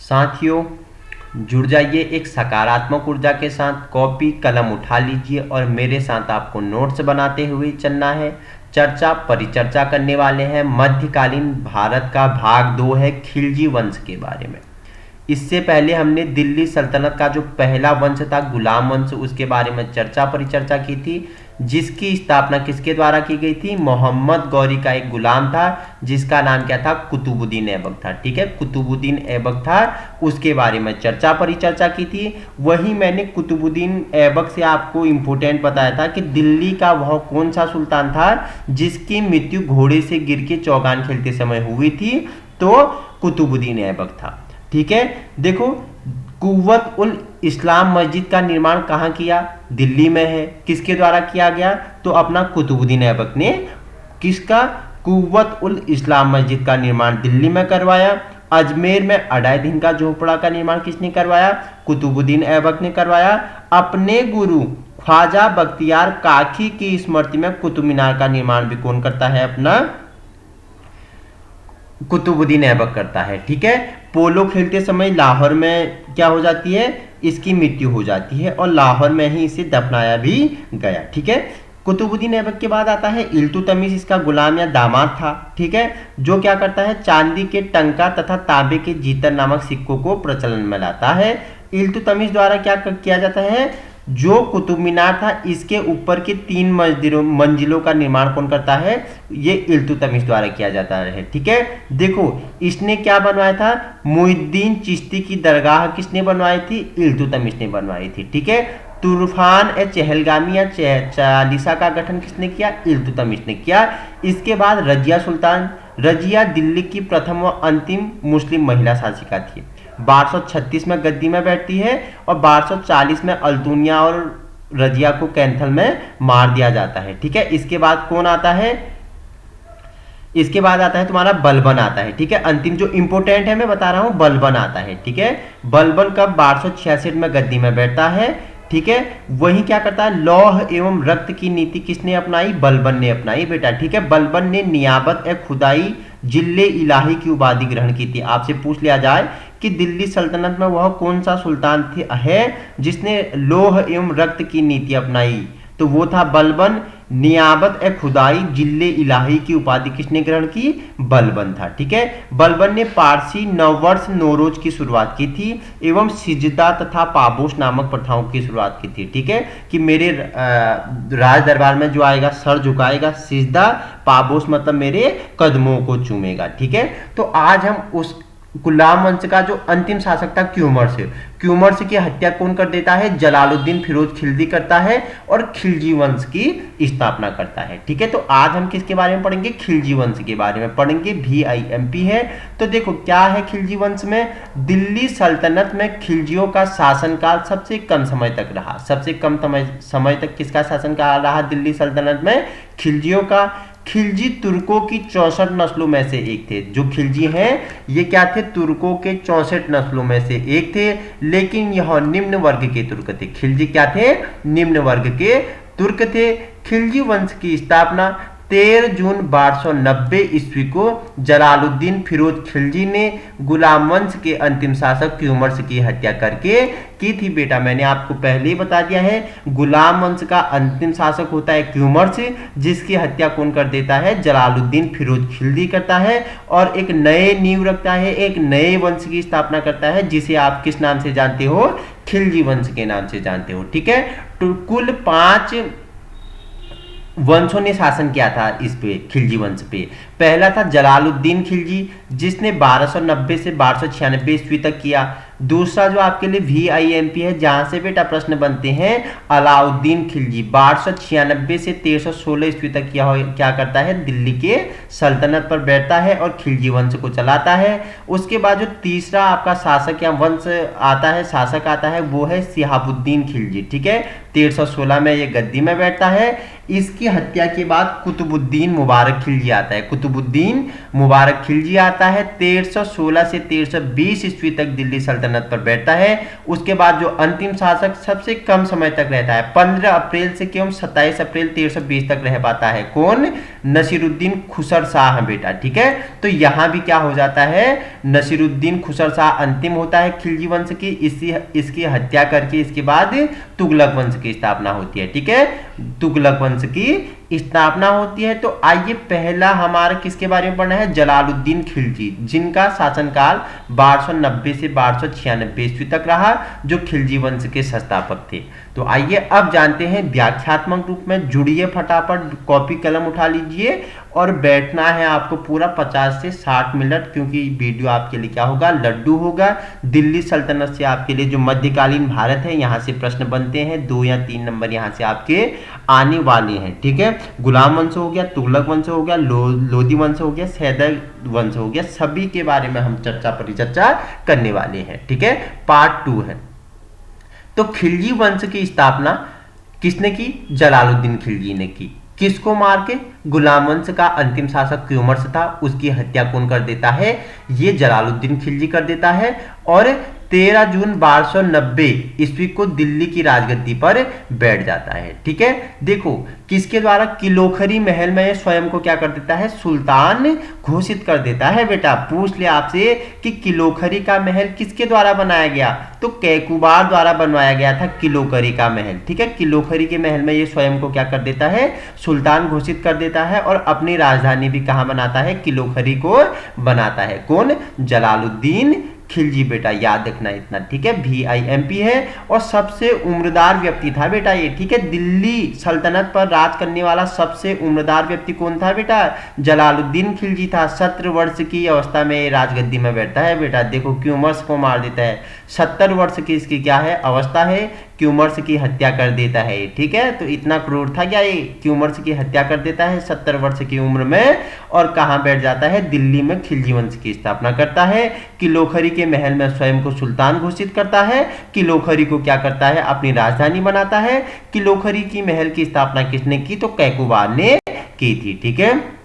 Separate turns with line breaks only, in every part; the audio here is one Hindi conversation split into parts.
साथियों जुड़ जाइए एक सकारात्मक ऊर्जा के साथ। कॉपी कलम उठा लीजिए और मेरे साथ आपको नोट्स बनाते हुए चलना है। चर्चा परिचर्चा करने वाले हैं मध्यकालीन भारत का भाग 2 है खिलजी वंश के बारे में। इससे पहले हमने दिल्ली सल्तनत का जो पहला वंश था गुलाम वंश, उसके बारे में चर्चा परिचर्चा की थी, जिसकी स्थापना किसके द्वारा की गई थी? मोहम्मद गौरी का एक गुलाम था जिसका नाम क्या था? कुतुबुद्दीन ऐबक था। ठीक है, कुतुबुद्दीन ऐबक था, उसके बारे में चर्चा परिचर्चा की थी। वही मैंने कुतुबुद्दीन ऐबक से आपको इंपोर्टेंट बताया था कि दिल्ली का वह कौन सा सुल्तान था जिसकी मृत्यु घोड़े से गिर के चौगान खेलते समय हुई थी? तो कुतुबुद्दीन ऐबक था। ठीक है, देखो कुव्वत उल इस्लाम मस्जिद का निर्माण कहाँ किया? दिल्ली में है। किसके द्वारा किया गया? तो अपना कुतुबुद्दीन ऐबक ने। किसका? कुव्वत उल इस्लाम मस्जिद का निर्माण दिल्ली में करवाया। अजमेर में अडाई दिन का झोपड़ा का निर्माण किसने करवाया? कुतुबुद्दीन ऐबक ने करवाया। अपने गुरु ख्वाजा बख्तियार काकी की स्मृति में कुतुब मीनार का निर्माण भी कौन करता है? अपना कुतुबुद्दीन ऐबक करता है। ठीक है, पोलो खेलते समय लाहौर में क्या हो जाती है? इसकी मृत्यु हो जाती है और लाहौर में ही इसे दफनाया भी गया। ठीक है, कुतुबुद्दीन ऐबक के बाद आता है इल्तुतमिश, इसका गुलाम या दामाद था। ठीक है, जो क्या करता है? चांदी के टंका तथा तांबे के जीतर नामक सिक्कों को प्रचलन में लाता है। इल्तुतमिश द्वारा क्या किया जाता है? जो कुतुब मीनार था इसके ऊपर के 3 मंजिलों का निर्माण कौन करता है? ये इल्तुतमिश द्वारा किया जाता है। ठीक है, देखो इसने क्या बनवाया था? मुइनुद्दीन चिश्ती की दरगाह किसने बनवाई थी? इल्तुतमिश ने बनवाई थी। ठीक है, तूफान ए चहलगामी या चालीसा का गठन किसने किया? इल्तुतमिश ने किया। इसके बाद रजिया सुल्तान। रजिया दिल्ली की प्रथम व अंतिम मुस्लिम महिला शासिका थी। 1236 में गद्दी में बैठती है और 1240 में अल्तुनिया और रजिया को कैंथल में मार दिया जाता है। ठीक है, इसके बाद कौन आता है? इसके बाद आता है तुम्हारा बलबन आता है। ठीक है, अंतिम जो इंपोर्टेंट है मैं बता रहा हूं, बलबन आता है। ठीक है, बलबन कब? 1266 में गद्दी में बैठता है। ठीक है, वही क्या करता है? लौह एवं रक्त की नीति किसने अपनाई? बलबन ने अपनाई बेटा। ठीक है, बलबन ने नियाबत ए खुदाई जिल्ले इलाही की उपाधि ग्रहण की थी। आपसे पूछ लिया जाए कि दिल्ली सल्तनत में वह कौन सा सुल्तान है जिसने लौह एवं रक्त की नीति अपनाई? तो वो था बलबन। नियाबत ए खुदाई जिल्ले इलाही की उपाधि किसने ग्रहण की? बलबन था। ठीक है, बलबन ने पारसी नववर्ष नौरोज की शुरुआत की थी एवं सिजदा तथा पाबोश नामक प्रथाओं की शुरुआत की थी। ठीक है, कि मेरे राज दरबार में जो आएगा सर झुकाएगा, सिजदा, पाबोश मतलब मेरे कदमों को चूमेगा। ठीक है, तो आज हम उस गुलाम वंश का जो अंतिम शासक था क्यूमर्स की हत्या कौन कर देता है? जलालुद्दीन फिरोज खिलजी करता है और खिलजी वंश की स्थापना करता है। ठीक है, तो आज हम किसके बारे में पढ़ेंगे? खिलजी वंश के बारे में पढ़ेंगे। VIMP है। तो देखो क्या है खिलजी वंश में? दिल्ली सल्तनत में खिलजियों का शासनकाल सबसे कम समय तक रहा। सबसे कम समय तक किसका शासनकाल रहा दिल्ली सल्तनत में? खिलजियों का। खिलजी तुर्कों की 64 नस्लों में से एक थे। जो खिलजी हैं ये क्या थे? तुर्कों के 64 नस्लों में से एक थे, लेकिन यह निम्न वर्ग के तुर्क थे। खिलजी क्या थे? निम्न वर्ग के तुर्क थे। खिलजी वंश की स्थापना 13 जून 1290 ईस्वी को जलालुद्दीन फिरोज खिलजी ने गुलाम वंश के अंतिम शासक क्यूमर्स की हत्या करके की थी। बेटा मैंने आपको पहले ही बता दिया है, गुलाम वंश का अंतिम शासक होता है क्यूमर्स, जिसकी हत्या कौन कर देता है? जलालुद्दीन फिरोज खिलजी करता है और एक नए नींव रखता है, एक नए वंश की स्थापना करता है, जिसे आप किस नाम से जानते हो? खिलजी वंश के नाम से जानते हो। ठीक है, तो कुल 5 वंशों ने शासन किया था इस पे, खिलजी वंश पे। पहला था जलालुद्दीन खिलजी, जिसने 1290 से 1296 ईस्वी तक किया। दूसरा जो आपके लिए VIMP है, जहां से बेटा प्रश्न बनते हैं, अलाउद्दीन खिलजी 1296 से 1316 ईस्वी तक क्या करता है? दिल्ली के सल्तनत पर बैठता है और खिलजी वंश को चलाता है। उसके बाद जो तीसरा आपका शासक या वंश आता है, शासक आता है, वो है शिहाबुद्दीन खिलजी। ठीक है, 1316 में ये गद्दी में बैठता है। इसकी हत्या के बाद कुतुबुद्दीन मुबारक खिलजी आता है। कुतुबुद्दीन मुबारक खिलजी आता है। 1316 से 1320 ईस्वी तक दिल्ली सल्तनत पर बैठता है। उसके बाद जो अंतिम शासक सबसे कम समय तक रहता है, 15 अप्रैल से केवल 27 अप्रैल 1320 तक रह पाता है, कौन? नसीरुद्दीन खुसर शाह बेटा, ठीक है। तो यहां भी क्या हो जाता है, नसीरुद्दीन खुसर शाह अंतिम होता है खिलजी वंश की, इसकी हत्या करके इसके बाद तुगलक वंश की स्थापना होती है, ठीक है, तुगलक वंश की स्थापना होती है। तो आइए पहला हमारा किसके बारे में पढ़ना है, जलालुद्दीन खिलजी, जिनका शासनकाल 1290 से 1296 ईस्वी तक रहा, जो खिलजी वंश के संस्थापक थे। तो आइए अब जानते हैं व्याख्यात्मक रूप में, जुड़िए फटाफट, कॉपी कलम उठा लीजिए और बैठना है आपको पूरा 50 से 60 मिनट, क्योंकि वीडियो आपके लिए क्या होगा, लड्डू होगा। दिल्ली सल्तनत से आपके लिए जो मध्यकालीन भारत है यहाँ से प्रश्न बनते हैं, 2 या 3 नंबर यहाँ से आपके आने वाले हैं, ठीक है। गुलाम वंश हो गया, तुगलक वंश हो गया, लोधी वंश हो गया, सैदर वंश हो गया, सभी के बारे में हम परिचर्चा करने वाले हैं, ठीक है। पार्ट 2 है। तो खिलजी वंश की स्थापना किसने की, जलालुद्दीन खिलजी ने की। किसको मार के, गुलाम वंश का अंतिम शासक क्यूमर्स था, उसकी हत्या कौन कर देता है, ये जलालुद्दीन खिलजी कर देता है। और 13 जून 1290 ईस्वी को दिल्ली की राजगद्दी पर बैठ जाता है, ठीक है। देखो किसके द्वारा, किलोखरी महल में स्वयं को क्या कर देता है, सुल्तान घोषित कर देता है। बेटा पूछ ले आपसे कि किलोखरी का महल किसके द्वारा बनाया गया, तो कैकुबार द्वारा बनवाया गया था किलोखरी का महल, ठीक है। किलोखरी के महल में ये स्वयं को क्या कर देता है, सुल्तान घोषित कर देता है और अपनी राजधानी भी कहां बनाता है, किलोखरी को बनाता है, कौन, जलालुद्दीन खिलजी। बेटा याद रखना इतना, ठीक है। VIMP है और सबसे उम्रदार व्यक्ति था बेटा ये, ठीक है। दिल्ली सल्तनत पर राज करने वाला सबसे उम्रदार व्यक्ति कौन था बेटा, जलालुद्दीन खिलजी था। 17 वर्ष की अवस्था में राजगद्दी में बैठता है बेटा। देखो क्यूमर्स को मार देता है, 70 वर्ष की इसकी क्या है, अवस्था है, क्यूमर्स की हत्या कर देता है, ठीक है। तो इतना क्रूर था क्या ये, क्यूमर्स की हत्या कर देता है 70 वर्ष की उम्र में, और कहां बैठ जाता है, दिल्ली में खिलजी वंश की स्थापना करता है। किलोखरी के महल में स्वयं को सुल्तान घोषित करता है। किलोखरी को क्या करता है, अपनी राजधानी बनाता है। किलोखरी की महल की स्थापना किसने की, तो कैकुबार ने की थी, ठीक है,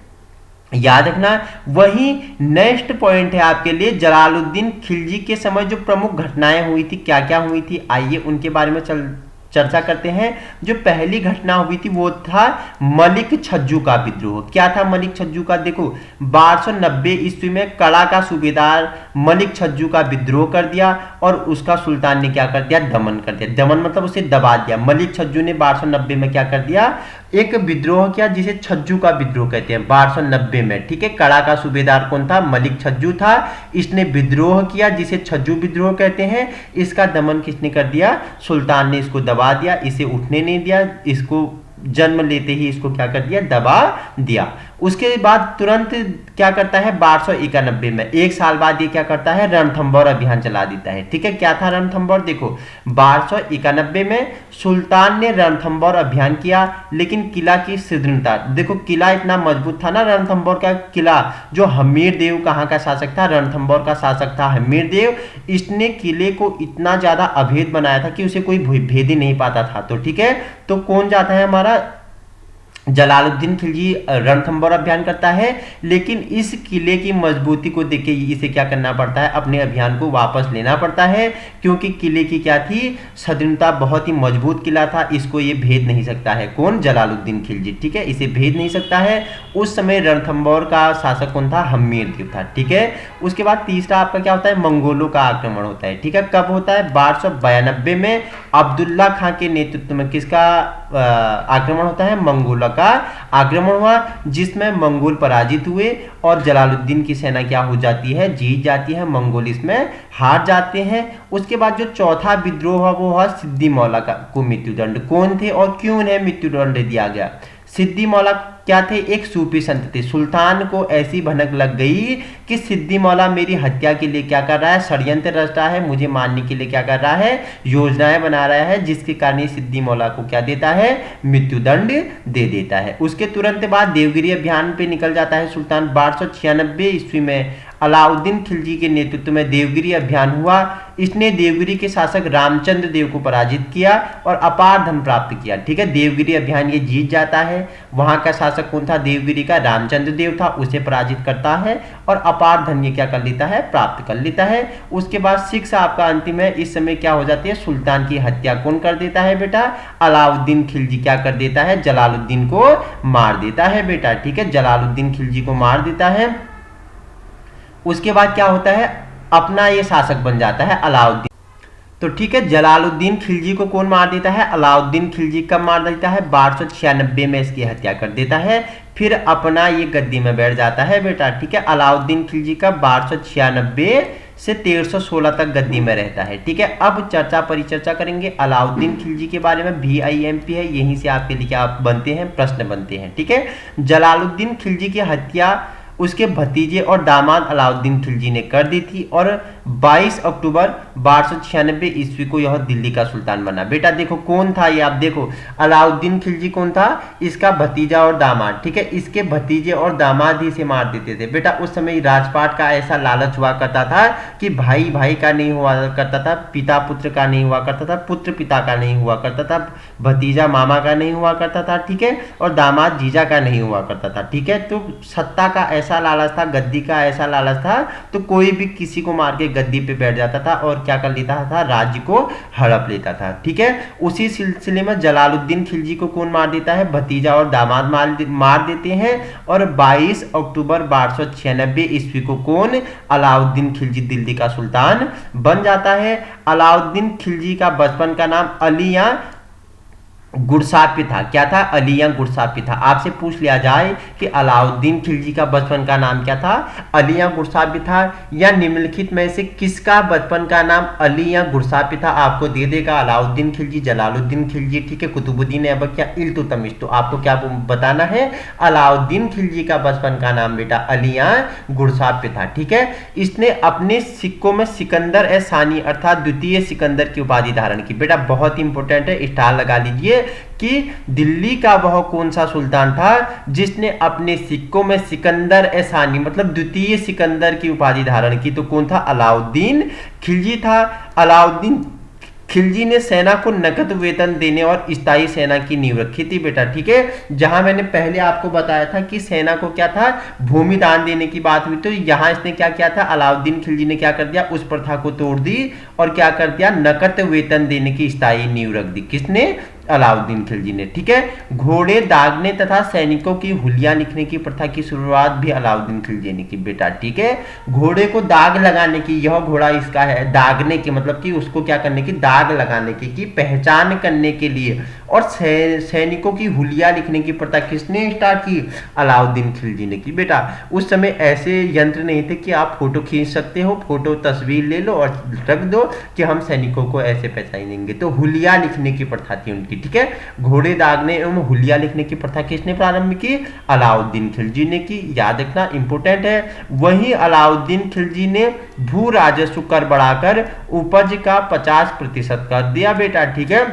याद रखना। वही नेक्स्ट पॉइंट है आपके लिए, जलालुद्दीन खिलजी के समय जो प्रमुख घटनाएं हुई थी, क्या क्या हुई थी, आइए उनके बारे में चर्चा करते हैं। जो पहली घटना हुई थी वो था मलिक छज्जू का विद्रोह। क्या था मलिक छज्जू का, देखो 1290 ईस्वी में कड़ा का सूबेदार मलिक छज्जू का विद्रोह कर दिया और उसका सुल्तान ने क्या कर दिया, दमन कर दिया। दमन मतलब उसे दबा दिया। मलिक छज्जू ने 1290 में क्या कर दिया, एक विद्रोह किया जिसे छज्जू का विद्रोह कहते हैं, 1290 में, ठीक है। कड़ा का सूबेदार कौन था, मलिक छज्जू था। इसने विद्रोह किया जिसे छज्जू विद्रोह कहते हैं। इसका दमन किसने कर दिया, सुल्तान ने इसको दबा दिया, इसे उठने नहीं दिया, इसको जन्म लेते ही इसको क्या कर दिया, दबा दिया। उसके बाद तुरंत क्या करता है, 1291 में, एक साल बाद ये क्या करता है, रणथंभौर अभियान चला देता है, ठीक है। क्या था रणथंभौर, देखो 1291 में सुल्तान ने रणथंभौर अभियान किया, लेकिन किला की सुदृढ़ता, देखो किला इतना मजबूत था ना, रणथंभौर का किला, जो हमीर देव कहाँ का शासक था, रणथंभौर का शासक था हमीर देव। इसने किले को इतना ज्यादा अभेद बनाया था कि उसे कोई भेद ही नहीं पाता था। तो ठीक है, तो कौन जाता है, हमारा जलालुद्दीन खिलजी रणथंभौर अभियान करता है, लेकिन इस किले की मजबूती को देख के इसे क्या करना पड़ता है, अपने अभियान को वापस लेना पड़ता है, क्योंकि किले की क्या थी, सदृढ़ता, बहुत ही मजबूत किला था, इसको ये भेद नहीं सकता है, कौन, जलालुद्दीन खिलजी, ठीक है, इसे भेद नहीं सकता है। उस समय रणथंभौर का शासक कौन था, हमीर देव था, ठीक है। उसके बाद तीसरा आपका क्या होता है, मंगोलों का आक्रमण होता है, ठीक है। कब होता है, 1292 में अब्दुल्ला खां के नेतृत्व में किसका आक्रमण होता है, मंगोलों का आक्रमण हुआ, जिसमें मंगोल पराजित हुए और जलालुद्दीन की सेना क्या हो जाती है, जीत जाती है, मंगोल इसमें हार जाते हैं। उसके बाद जो चौथा विद्रोह हुआ वो हुआ सिद्दी मौला को मृत्युदंड। कौन थे और क्यों उन्हें मृत्युदंड दिया गया, सिद्दी मौला क्या थे, एक सूफी संत थे। सुल्तान को ऐसी भनक लग गई कि सिद्दी मौला मेरी हत्या के लिए क्या कर रहा है, षड्यंत्र रच रहा है, मुझे मारने के लिए क्या कर रहा है, योजनाएं बना रहा है, जिसके कारण सिद्दी मौला को क्या देता है, मृत्युदंड दे देता है। उसके तुरंत बाद देवगिरी अभियान पे निकल जाता है सुल्तान। 1296 ईस्वी में अलाउद्दीन खिलजी के नेतृत्व में देवगिरी अभियान हुआ। इसने देवगिरी के शासक रामचंद्र देव को पराजित किया और अपार धन प्राप्त किया। ठीक है, देवगिरी अभियान ये जीत जाता है। वहां का शासक कौन था? देवगिरी का रामचंद्र देव था, उसे पराजित करता है और अपार धन ये क्या कर लेता है? प्राप्त कर लेता है। उसके बाद सिक्स आपका अंतिम है। इस समय क्या हो जाती है? सुल्तान की हत्या कौन कर देता है बेटा? अलाउद्दीन खिलजी क्या कर देता है? जलालुद्दीन को मार देता है बेटा। ठीक है, जलालुद्दीन खिलजी को मार देता है। उसके बाद क्या होता है? अपना ये शासक बन जाता है अलाउद्दीन। तो ठीक है, जलालुद्दीन खिलजी को कौन मार देता है? अलाउद्दीन खिलजी कब मार देता है? 1296 में इसकी हत्या कर देता है। फिर अपना ये गद्दी में बैठ जाता है बेटा। ठीक है, अलाउद्दीन खिलजी का 1296 से 1316 तक गद्दी में रहता है। ठीक है, अब परिचर्चा करेंगे अलाउद्दीन खिलजी के बारे में। VIMP है, यहीं से आपके लिए क्या बनते हैं? प्रश्न बनते हैं। ठीक है, जलालुद्दीन खिलजी की हत्या उसके भतीजे और दामाद अलाउद्दीन खिलजी ने कर दी थी और 22 अक्टूबर 1296 ईस्वी को यह दिल्ली का सुल्तान बना। बेटा देखो कौन था ये, आप देखो अलाउद्दीन खिलजी कौन था? इसका भतीजा और दामाद। ठीक है, इसके भतीजे और दामाद ही से मार देते थे। बेटा उस समय राजपाट का ऐसा लालच हुआ करता था कि भाई भाई का नहीं हुआ करता था, पिता पुत्र का नहीं हुआ करता था, पुत्र पिता का नहीं हुआ करता था, भतीजा मामा का नहीं हुआ करता था। ठीक है, और दामाद जीजा का नहीं हुआ करता था। ठीक है, तो सत्ता का ऐसा लालच था, गद्दी का ऐसा लालच था, तो कोई भी किसी को मार के गद्दी पे बैठ जाता था और क्या कर लेता था? राज्य को हड़प लेता था। ठीक है, उसी सिलसिले में जलालुद्दीन खिलजी को कौन मार देता है? भतीजा और दामाद मार देते हैं और 22 अक्टूबर 1296 ईस्वी को कौन? अलाउद्दीन खिलजी दिल्ली का सुल्तान बन जाता है। अलाउद्दीन खिलजी का बचपन का नाम अलिया गुरसापी था। क्या था? अलिया गुरसापी था। आपसे पूछ लिया जाए कि अलाउद्दीन खिलजी का बचपन का नाम क्या था? अलिया गुरसापी था, या निम्नलिखित में से किसका बचपन का नाम अलिया गुरसापी था? आपको दे देगा अलाउद्दीन खिलजी, जलालुद्दीन खिलजी, ठीक है, कुतुबुद्दीन ऐबक या इल्तुतमिश। तो आपको क्या बताना है? अलाउद्दीन खिलजी का बचपन का नाम बेटा अलिया गुरसापी था। ठीक है, इसने अपने सिक्कों में सिकंदर ए सानी अर्थात द्वितीय सिकंदर की उपाधि धारण की। बेटा बहुत इंपॉर्टेंट है, स्टार लगा लीजिए कि दिल्ली का वह कौन सा सुल्तान था जिसने अपने सिक्कों में सिकंदर ए सानी मतलब द्वितीय सिकंदर की उपाधि धारण की? तो कौन था? अलाउद्दीन खिलजी था। अलाउद्दीन खिलजी ने सेना को नकद वेतन देने और स्थायी सेना की नींव रखी थी बेटा। ठीक है, जहां मैंने पहले आपको बताया था कि सेना को क्या था? भूमि दान देने की बात हुई, तो यहां इसने क्या किया था? अलाउद्दीन खिलजी ने क्या कर दिया? उस प्रथा को तोड़ दी और क्या कर दिया? नकद वेतन देने की स्थायी नींव रख दी। किसने? अलाउद्दीन खिलजी ने। ठीक है, घोड़े दागने तथा सैनिकों की हुलिया लिखने की प्रथा की शुरुआत भी अलाउद्दीन खिलजी ने की बेटा। ठीक है, घोड़े को दाग लगाने की, यह घोड़ा इसका है, दागने की मतलब कि उसको क्या करने की? दाग लगाने की पहचान करने के लिए, और सैनिकों की हुलिया लिखने की प्रथा किसने स्टार्ट की? अलाउद्दीन खिलजी ने की बेटा। उस समय ऐसे यंत्र नहीं थे कि आप फोटो खींच सकते हो, फोटो तस्वीर ले लो और रख दो कि हम सैनिकों को ऐसे पहचानेंगे, तो हुलिया लिखने की प्रथा थी उनकी। ठीक है, घोड़े दागने एवं हुलिया लिखने की प्रथा किसने प्रारंभ की? अलाउद्दीन खिलजी ने की। याद रखना इंपॉर्टेंट है। वहीं अलाउद्दीन खिलजी ने भू राजस्व कर बढ़ाकर उपज का 50% कर दिया बेटा। ठीक है,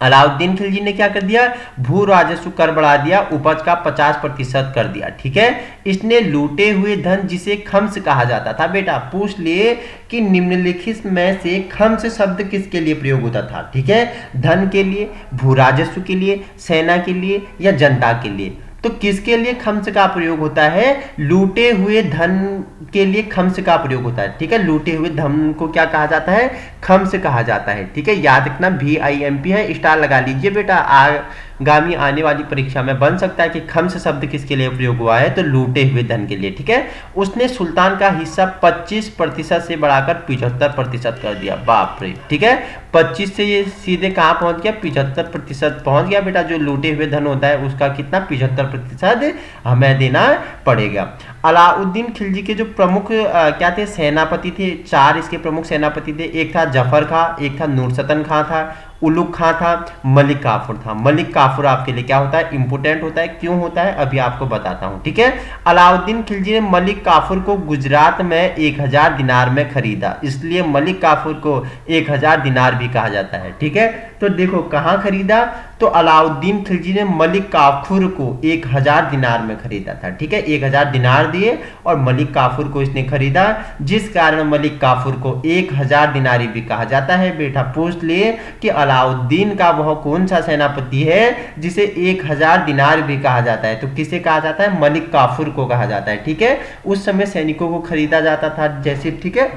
अलाउद्दीन खिलजी ने क्या कर दिया? भू राजस्व कर बढ़ा दिया, उपज का 50% कर दिया। ठीक है, इसने लूटे हुए धन जिसे खम्स कहा जाता था बेटा, पूछ लिए कि निम्नलिखित में से खम्स शब्द किसके लिए प्रयोग होता था? ठीक है, धन के लिए, भू राजस्व के लिए, सेना के लिए या जनता के लिए? तो किसके लिए खम्स का प्रयोग होता है? लूटे हुए धन के लिए खम्स का प्रयोग होता है। ठीक है, लूटे हुए धन को क्या कहा जाता है? खम्स कहा जाता है। ठीक है, याद रखना VIMP है, स्टार लगा लीजिए बेटा। आगामी आने वाली परीक्षा में बन सकता है कि खम्स शब्द किसके लिए प्रयोग हुआ है? तो लूटे हुए धन के लिए। ठीक है, उसने सुल्तान का हिस्सा 25% से बढ़ाकर 75% कर दिया। बाप रे। ठीक है, 25 से ये सीधे कहां पहुंच गया? 75% पहुंच गया बेटा। जो लूटे हुए धन होता है उसका कितना? 75% हमें देना पड़ेगा। अलाउद्दीन खिलजी के जो प्रमुख क्या थे? सेनापति थे। 4 इसके प्रमुख सेनापति थे। एक था जफर खां, एक था नूरसतन खां था, उलुग खां था, मलिक काफूर था। मलिक काफूर आपके लिए क्या होता है? इंपोर्टेंट होता है। क्यों होता है अभी आपको बताता हूं। ठीक है, अलाउद्दीन खिलजी ने मलिक काफूर को गुजरात में 1000 दिनार में खरीदा, इसलिए मलिक काफूर को 1000 दिनार भी कहा जाता है। ठीक है, तो देखो कहां खरीदा? तो अलाउद्दीन खिलजी ने मलिक काफूर को 1000 दिनार में खरीदा था। ठीक है, 1000 दिनार दिए और मलिक काफूर को इसने खरीदा, जिस कारण मलिक काफूर को 1000 दिनारी भी कहा जाता है। बेटा पूछ लिए कि अलाउद्दीन का वह कौन सा सेनापति है जिसे 1000 दिनार भी कहा जाता है, तो किसे कहा जाता है? मलिक काफूर को कहा जाता है। ठीक है, उस समय सैनिकों को खरीदा जाता था, जैसे ठीक है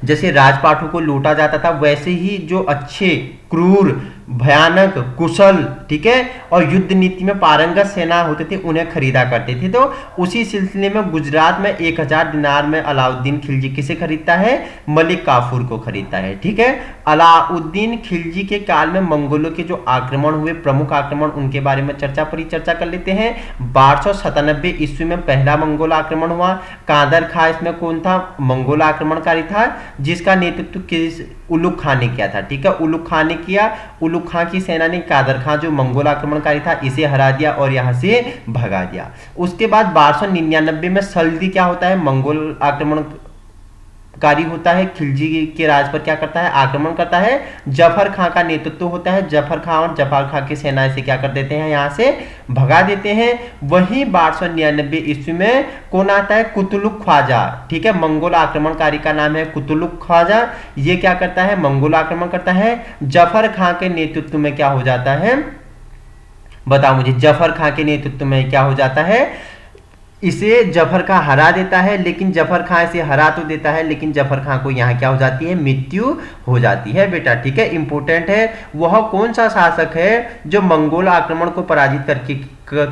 जैसे राजपाटों को लूटा जाता था, वैसे ही जो अच्छे, क्रूर, भयानक, कुशल, ठीक है, और युद्ध नीति में पारंगत सेना होते थे उन्हें खरीदा करते थे। तो उसी सिलसिले में गुजरात में 1000 दिनार में अलाउद्दीन खिलजी किसे खरीदता है? मलिक काफूर को खरीदता है। ठीक है, अलाउद्दीन खिलजी के काल में मंगोलों के जो आक्रमण हुए, प्रमुख आक्रमण, उनके बारे में चर्चा कर लेते हैं। 1297 ईस्वी में पहला मंगोल आक्रमण हुआ। कादर खां इसमें कौन था? मंगोल आक्रमणकारी था, जिसका नेतृत्व किस उलुग खां ने किया था। ठीक है, उलुग खां ने किया। उलुग खां की सेना ने कादर खां जो मंगोल आक्रमणकारी था इसे हरा दिया और यहां से भगा दिया। उसके बाद 1299 में सल्दी क्या होता है? मंगोल आक्रमणकारी होता है, खिलजी के राज पर क्या करता है? आक्रमण करता है। जफर खां का नेतृत्व होता है। जफर खां और जफर खां की सेना से क्या कर देते हैं? यहां से भगा देते हैं। वहीं 1299 ईस्वी में कौन आता है? कुतुलुक ख्वाजा। ठीक है, मंगोल आक्रमणकारी का नाम है कुतुलुक ख्वाजा। ये क्या करता है? मंगोल आक्रमण करता है। जफर खां के नेतृत्व में क्या हो जाता है? बताओ मुझे। जफर खां के नेतृत्व में क्या हो जाता है? इसे जफर खां हरा देता है, लेकिन जफर खां इसे हरा तो देता है, लेकिन जफर खां को यहाँ क्या हो जाती है? मृत्यु हो जाती है। बेटा ठीक है, इंपोर्टेंट है। वह कौन सा शासक है जो मंगोल आक्रमण को पराजित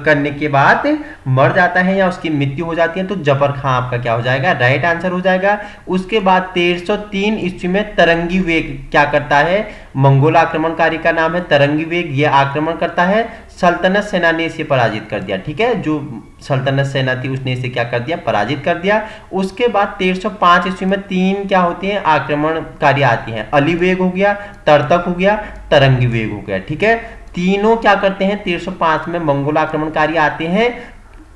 करने के बाद मर जाता है या उसकी मृत्यु हो जाती है? तो जफर खां आपका क्या हो जाएगा? राइट आंसर हो जाएगा। उसके बाद 1303 ईस्वी में तरंगी वेग क्या करता है? मंगोल आक्रमणकारी का नाम है तरंगी वेग। यह आक्रमण करता है। सल्तनत सेना ने इसे पराजित कर दिया। ठीक है, जो सल्तनत सेना थी उसने इसे क्या कर दिया? पराजित कर दिया। उसके बाद 1305 ईस्वी में 3 क्या होते हैं? आक्रमणकारी आती हैं। अली वेग हो गया, तरतक हो गया, तरंगी वेग हो गया। ठीक है, तीनों क्या करते हैं? 1305 में मंगोल आक्रमणकारी आते हैं।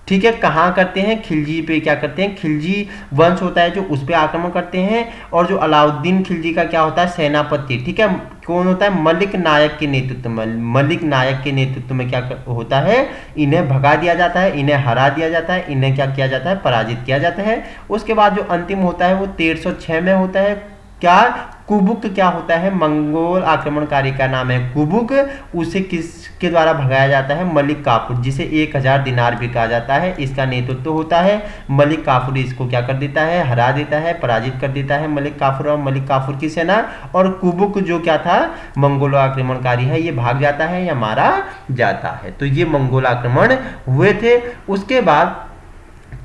ठीक है, कहाँ करते हैं? खिलजी पे क्या करते हैं? खिलजी वंश होता है जो उस पे आक्रमण करते हैं। और जो अलाउद्दीन खिलजी का क्या होता है? सेनापति। ठीक है, कौन होता है? मलिक नायक के नेतृत्व में। मलिक नायक के नेतृत्व में क्या होता है? इन्हें भगा दिया जाता है, इन्हें हरा दिया जाता है, इन्हें क्या किया जाता है? पराजित किया जाता है। उसके बाद जो अंतिम होता है वो 1306 में होता है। क्या? कुबुक क्या होता है? मंगोल आक्रमणकारी का नाम है कुबुक। उसे किसके द्वारा भगाया जाता है? मलिक काफूर, जिसे 1000 दिनार भी कहा जाता है। इसका नेतृत्व होता है मलिक काफूर। इसको क्या कर देता है? हरा देता है, पराजित कर देता है मलिक काफूर और मलिक काफूर की सेना। और कुबुक जो क्या था? मंगोल आक्रमणकारी है, ये भाग जाता है या मारा जाता है। तो ये मंगोल आक्रमण हुए थे। उसके बाद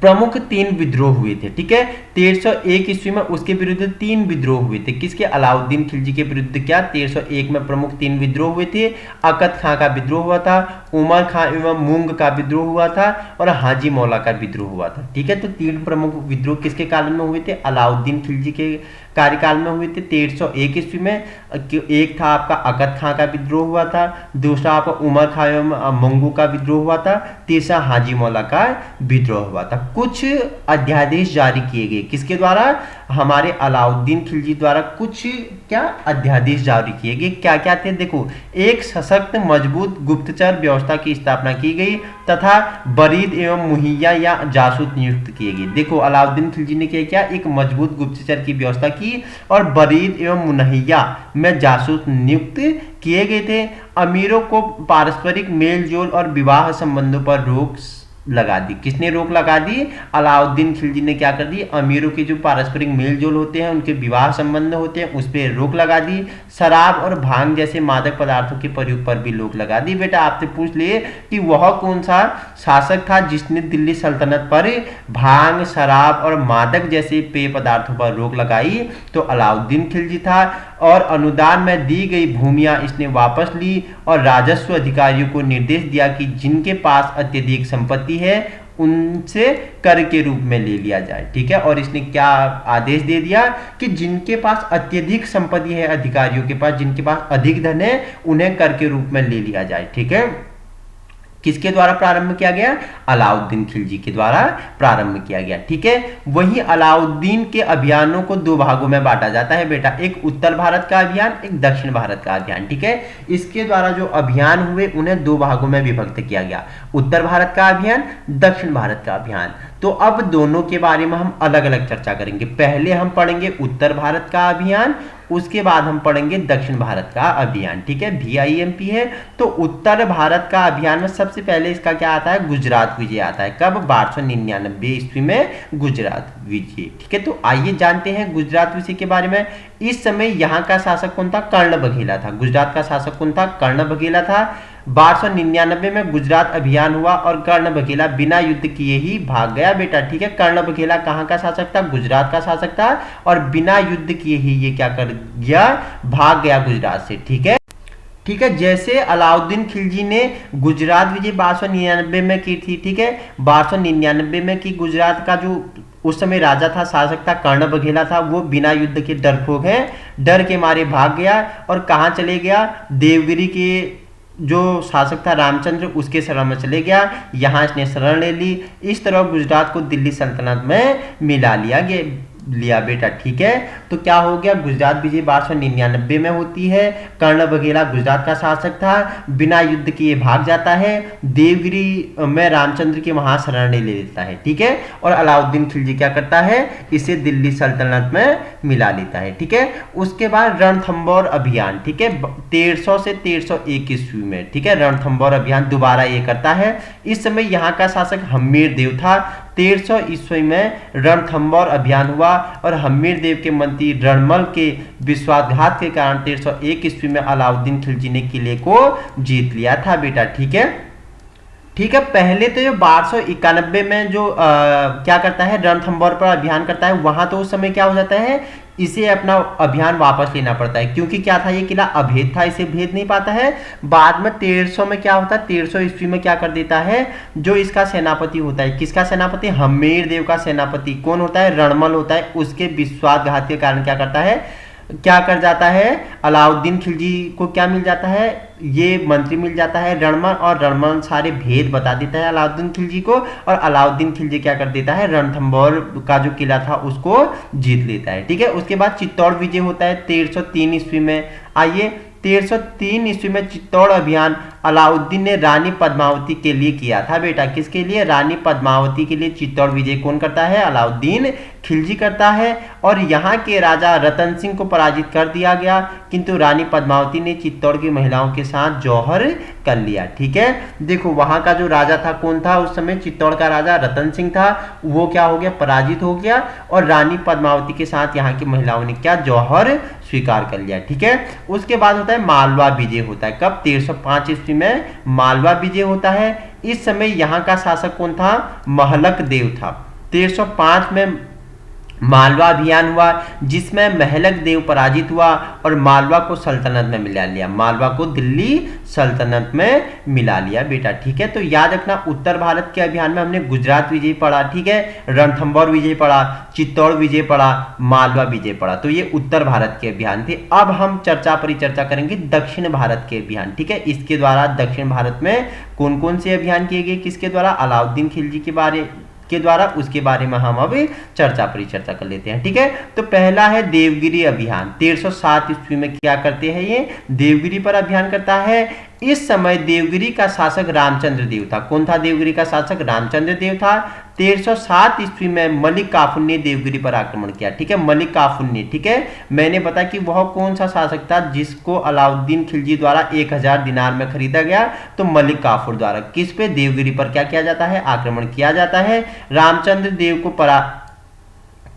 प्रमुख 3 विद्रोह हुए थे। ठीक है, 1301 ईस्वी में उसके विरुद्ध 3 विद्रोह हुए थे। किसके? अलाउद्दीन खिलजी के विरुद्ध। क्या? 1301 में प्रमुख 3 विद्रोह हुए थे। अकत खां का विद्रोह हुआ था, उमर खां एवं मूंग का विद्रोह हुआ था और हाजी मौला का विद्रोह हुआ था। ठीक है, तो 3 प्रमुख विद्रोह किसके काल में हुए थे? अलाउद्दीन खिलजी के कार्यकाल में हुए थे 1301 ईस्वी में। एक था आपका अकत खां का विद्रोह हुआ था, दूसरा आपका उमर खां एवं मंगू का विद्रोह हुआ था, तीसरा हाजी मौला का विद्रोह हुआ था। कुछ अध्यादेश जारी किए गए किसके द्वारा? हमारे अलाउद्दीन खिलजी द्वारा कुछ क्या अध्यादेश जारी किए गए। क्या क्या थे? देखो, एक सशक्त मजबूत गुप्तचर व्यवस्था की स्थापना की गई तथा बरीद एवं मुहैया या जासूस नियुक्त किए गए। देखो, अलाउद्दीन खिलजी ने क्या? एक मजबूत गुप्तचर की व्यवस्था की और बरीद एवं मुहैया में जासूस नियुक्त किए गए थे। अमीरों को पारस्परिक मेल जोल और विवाह संबंधों पर रोक लगा दी। किसने रोक लगा दी? अलाउद्दीन खिलजी ने क्या कर दी? अमीरों के जो पारस्परिक मेल जोल होते हैं, उनके विवाह संबंध होते हैं, उस पर रोक लगा दी। शराब और भांग जैसे मादक पदार्थों के प्रयोग पर भी रोक लगा दी। बेटा आपसे पूछ लिए कि वह कौन सा शासक था जिसने दिल्ली सल्तनत पर भांग, शराब और मादक जैसे पेय पदार्थों पर रोक लगाई? तो अलाउद्दीन खिलजी था। और अनुदान में दी गई भूमियां इसने वापस ली और राजस्व अधिकारियों को निर्देश दिया कि जिनके पास अत्यधिक संपत्ति है उनसे कर के रूप में ले लिया जाए। ठीक है, और इसने क्या आदेश दे दिया कि जिनके पास अत्यधिक संपत्ति है, अधिकारियों के पास जिनके पास अधिक धन है, उन्हें कर के रूप में ले लिया जाए। ठीक है, किसके द्वारा प्रारंभ किया गया? अलाउद्दीन खिलजी के द्वारा प्रारंभ किया गया। ठीक है, वही अलाउद्दीन के अभियानों को दो भागों में बांटा जाता है बेटा, एक उत्तर भारत का अभियान, एक दक्षिण भारत का अभियान। ठीक है, इसके द्वारा जो अभियान हुए उन्हें दो भागों में विभक्त किया गया, उत्तर भारत का अभियान, दक्षिण भारत का अभियान। तो अब दोनों के बारे में हम अलग अलग चर्चा करेंगे। पहले हम पढ़ेंगे उत्तर भारत का अभियान, उसके बाद हम पढ़ेंगे दक्षिण भारत का अभियान। ठीक है, VIMP है। तो उत्तर भारत का अभियान में सबसे पहले इसका क्या आता है? गुजरात विजय आता है। कब? 1299 ईस्वी में गुजरात विजय। ठीक है, तो आइए जानते हैं गुजरात विजय के बारे में। इस समय यहाँ का शासक कौन था? कर्ण बघेला था। गुजरात का शासक कौन था? कर्ण बघेला था। 1299 में गुजरात अभियान हुआ और कर्ण बघेला बिना युद्ध किए ही भाग गया बेटा। ठीक है, कर्ण बघेला कहाँ का शासक था? गुजरात का शासक था और बिना युद्ध किए ही ये क्या कर गया? भाग गया गुजरात से। ठीक है, ठीक है, जैसे अलाउद्दीन खिलजी ने गुजरात विजय 1299 में की थी। ठीक है, 1299 में की। गुजरात का जो उस समय राजा था, शासक था, कर्ण बघेला था, वो बिना युद्ध के डरपोक है, डर के मारे भाग गया और कहाँ चले गया? देवगिरी के जो शासक था रामचंद्र, उसके शरण में चले गया। यहाँ इसने शरण ले ली। इस तरह गुजरात को दिल्ली सल्तनत में मिला लिया बेटा। ठीक है, तो क्या हो गया? गुजरात विजय 1299 में होती है। कर्ण बघेला गुजरात का शासक था, बिना युद्ध किए भाग जाता है, देवगिरी में रामचंद्र के वहां शरण ले लेता है। ठीक है, और अलाउद्दीन खिलजी क्या करता है? इसे दिल्ली सल्तनत में मिला लेता है। ठीक है, उसके बाद रणथंबोर अभियान। ठीक है, 1300 से 1301 ईस्वी में। ठीक है, रणथंबोर अभियान दोबारा ये करता है। इस समय यहाँ का शासक हम्मीर देव था। 1300 ईस्वी में रणथंबोर अभियान हुआ और हम्मीर देव के मंत्री रणमल के विश्वासघात के कारण 1301 ईस्वी में अलाउद्दीन खिलजी ने किले को जीत लिया था बेटा। ठीक है, ठीक है, पहले तो जो 1291 में जो क्या करता है? रणथंबोर पर अभियान करता है। वहां तो उस समय क्या हो जाता है? इसे अपना अभियान वापस लेना पड़ता है, क्योंकि क्या था? ये किला अभेद था, इसे भेद नहीं पाता है। बाद में 1300 में क्या होता है? 1300 ईस्वी में क्या कर देता है? जो इसका सेनापति होता है, किसका सेनापति? हम्मीर देव का सेनापति कौन होता है? रणमल होता है। उसके विश्वासघात के कारण क्या करता है? क्या कर जाता है? अलाउद्दीन खिलजी को क्या मिल जाता है? ये मंत्री मिल जाता है रणमल, और रणमल सारे भेद बता देता है अलाउद्दीन खिलजी को, और अलाउद्दीन खिलजी क्या कर देता है? रणथंबोर का जो किला था उसको जीत लेता है। ठीक है, उसके बाद चित्तौड़ विजय होता है 1303 ईस्वी में। आइए, 1303 ईस्वी में चित्तौड़ अभियान अलाउद्दीन ने रानी पद्मावती के लिए किया था बेटा। किसके लिए? रानी पद्मावती के लिए चित्तौड़ विजय कौन करता है? अलाउद्दीन खिलजी करता है। और यहाँ के राजा रतन सिंह को पराजित कर दिया गया, किंतु रानी पद्मावती ने चित्तौड़ की महिलाओं के साथ जौहर कर लिया। ठीक है, देखो वहां का जो राजा था कौन था उस समय? चित्तौड़ का राजा रतन सिंह था। वो क्या हो गया? पराजित हो गया, और रानी पद्मावती के साथ यहाँ की महिलाओं ने क्या? जौहर स्वीकार कर लिया। ठीक है, उसके बाद होता है मालवा विजय होता है। कब? 1305 ईस्वी में मालवा विजय होता है। इस समय यहाँ का शासक कौन था? महलक देव था। 1305 में मालवा अभियान हुआ, जिसमें महलक देव पराजित हुआ और मालवा को सल्तनत में मिला लिया। मालवा को दिल्ली सल्तनत में मिला लिया बेटा। ठीक है, तो याद रखना उत्तर भारत के अभियान में हमने गुजरात विजय पढ़ा। ठीक है, रणथंबोर विजय पढ़ा, चित्तौड़ विजय पढ़ा, मालवा विजय पढ़ा। तो ये उत्तर भारत के अभियान थे। अब हम परिचर्चा करेंगे दक्षिण भारत के अभियान। ठीक है, इसके द्वारा दक्षिण भारत में कौन कौन से अभियान किए गए? किसके द्वारा? अलाउद्दीन खिलजी के द्वारा। उसके बारे में हम अभी परिचर्चा कर लेते हैं। ठीक है, तो पहला है देवगिरी अभियान। 1307 ईस्वी में क्या करते हैं? ये देवगिरी पर अभियान करता है। इस समय देवगिरी का शासक रामचंद्र देव था। कौन था देवगिरी का शासक? रामचंद्र देव था। 1307 ईस्वी में मलिक काफूर ने देवगिरी पर आक्रमण किया। ठीक है, मलिक काफूर ने। ठीक है, मैंने बताया कि वह कौन सा शासक था जिसको अलाउद्दीन खिलजी द्वारा 1000 दिनार में खरीदा गया? तो मलिक काफूर द्वारा। किस पे? देवगिरी पर क्या किया जाता है? आक्रमण किया जाता है। रामचंद्र देव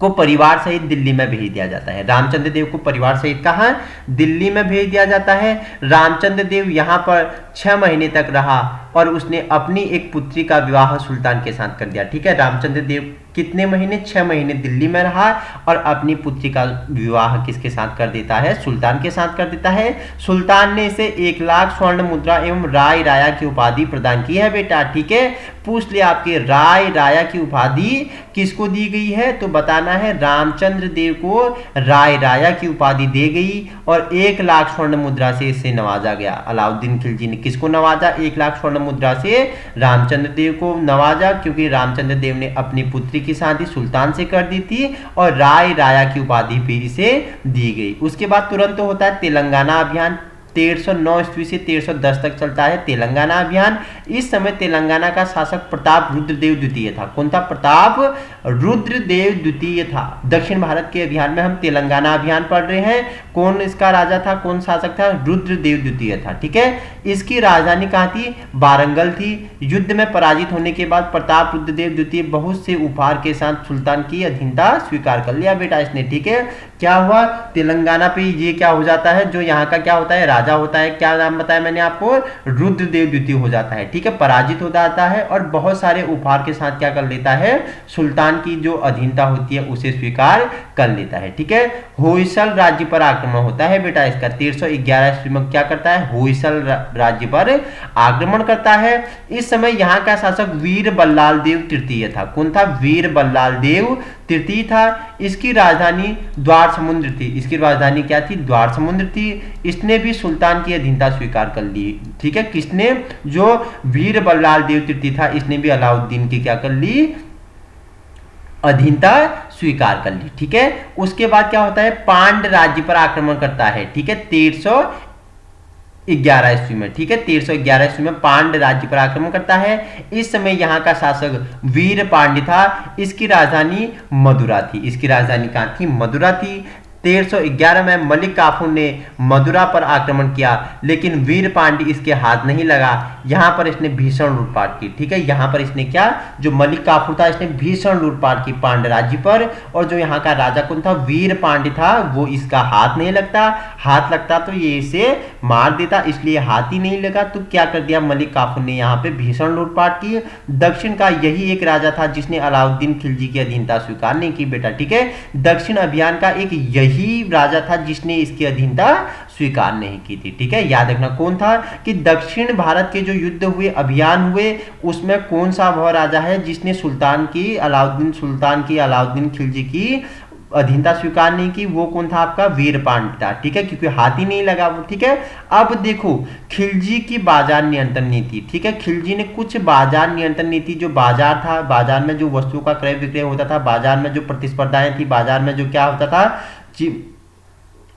को परिवार सहित दिल्ली में भेज दिया जाता है। रामचंद्र देव को परिवार सहित कहाँ? दिल्ली में भेज दिया जाता है। रामचंद्र देव यहाँ पर 6 महीने तक रहा और उसने अपनी एक पुत्री का विवाह सुल्तान के साथ कर दिया। ठीक है, रामचंद्र देव कितने महीने? 6 महीने दिल्ली में रहा और अपनी पुत्री का विवाह किसके साथ कर देता है? सुल्तान के साथ कर देता है। सुल्तान ने इसे 1 लाख स्वर्ण मुद्रा एवं राय राया की उपाधि प्रदान की है बेटा। ठीक है, पूछ लिया आपके राय राया की उपाधि किसको दी गई है? तो बताना है रामचंद्र देव को राय राया की उपाधि दी गई और 1 लाख स्वर्ण मुद्रा से इसे नवाजा गया। अलाउद्दीन खिलजी ने किसको नवाजा? 1 लाख स्वर्ण मुद्रा से रामचंद्र देव को नवाजा, क्योंकि रामचंद्र देव ने अपनी पुत्री की शादी सुल्तान से कर दी थी और राय राया की उपाधि भी इसे दी गई। उसके बाद तुरंत होता है तेलंगाना अभियान। 1309 ईस्वी से 1310 तक चलता है तेलंगाना अभियान। इस समय तेलंगाना का शासक प्रताप रुद्रदेव द्वितीय था। कौन था? प्रताप रुद्रदेव द्वितीय था। दक्षिण भारत के अभियान में हम तेलंगाना अभियान पढ़ रहे हैं। कौन इसका राजा था, कौन शासक था? रुद्रदेव द्वितीय था। ठीक है, इसकी राजधानी कहाँ थी? वारंगल थी। युद्ध में पराजित होने के बाद प्रताप रुद्रदेव द्वितीय बहुत से उपहार के साथ सुल्तान की अधीनता स्वीकार कर लिया बेटा इसने। ठीक है, क्या हुआ? तेलंगाना पे ये क्या हो जाता है, जो यहाँ का क्या होता है, राजा होता है, क्या नाम बताया मैंने आपको? रुद्रदेव द्वितीय हो जाता है। ठीक है, पराजित हो जाता है और बहुत सारे उपहार के साथ क्या कर लेता है? सुल्तान की जो अधीनता होती है उसे स्वीकार कर लेता है। ठीक है, होयसल राज्य पर आक्रमण होता है बेटा इसका। 1311 ईस्वी में क्या करता है? होयसल राज्य पर आक्रमण करता है। इस समय यहाँ का शासक वीर बल्लाल देव तृतीय था। कौन था? वीर बल्लाल देव तृतीय था। इसकी राजधानी द्वार समुद्र थी। इसकी राजधानी क्या थी? द्वार समुद्र थी। इसने भी सुल्तान की अधीनता स्वीकार कर ली। ठीक है, किसने? जो वीर बल्लाल देव तृतीय था, इसने भी अलाउद्दीन की क्या कर ली? अधीनता स्वीकार कर ली। ठीक है, उसके बाद क्या होता है? पांड राज्य पर आक्रमण करता है। ठीक है, 1311 ईस्वी में। ठीक है, 1311 ईस्वी में पांड राज्य पर आक्रमण करता है। इस समय यहाँ का शासक वीर पांड्य था। इसकी राजधानी मदुरा थी। इसकी राजधानी कहाँ थी? मदुरा थी। 1311 में मलिक काफूर ने मदुरा पर आक्रमण किया, लेकिन वीर पांड्य इसके हाथ नहीं लगा। यहाँ पर इसने भीषण लूटपाट की। ठीक है, यहाँ पर इसने क्या? जो मलिक काफूर था इसने भीषण लूटपाट की पांड राज्य पर, और जो यहाँ का राजा कौन था? वीर पांड्य था। वो इसका हाथ नहीं लगता, हाथ लगता तो ये इसे मार देता, इसलिए हाथ ही नहीं लगा। तो क्या कर दिया मलिक काफूर ने? यहाँ पे भीषण लूटपाट की। दक्षिण का यही एक राजा था जिसने अलाउद्दीन खिलजी की अधीनता स्वीकार नहीं की बेटा। ठीक है, दक्षिण अभियान का एक यही राजा था जिसने इसकी अधीनता स्वीकार नहीं की थी। ठीक है, याद रखना कौन था? कि दक्षिण भारत के जो युद्ध हुए, अभियान हुए, उसमें कौन सा वह राजा है जिसने सुल्तान की अलाउद्दीन खिलजी की अधीनता स्वीकार नहीं की? वो कौन था? आपका वीर पांड्य था। ठीक है, क्योंकि हाथ ही नहीं लगा वो। ठीक है, अब देखो खिलजी की बाजार नियंत्रण नीति। ठीक है, खिलजी ने कुछ बाजार नियंत्रण नीति, जो बाजार था, बाजार में जो वस्तुओं का क्रय विक्रय होता था, बाजार में जो प्रतिस्पर्धाएं थी, बाजार में जो क्या होता था,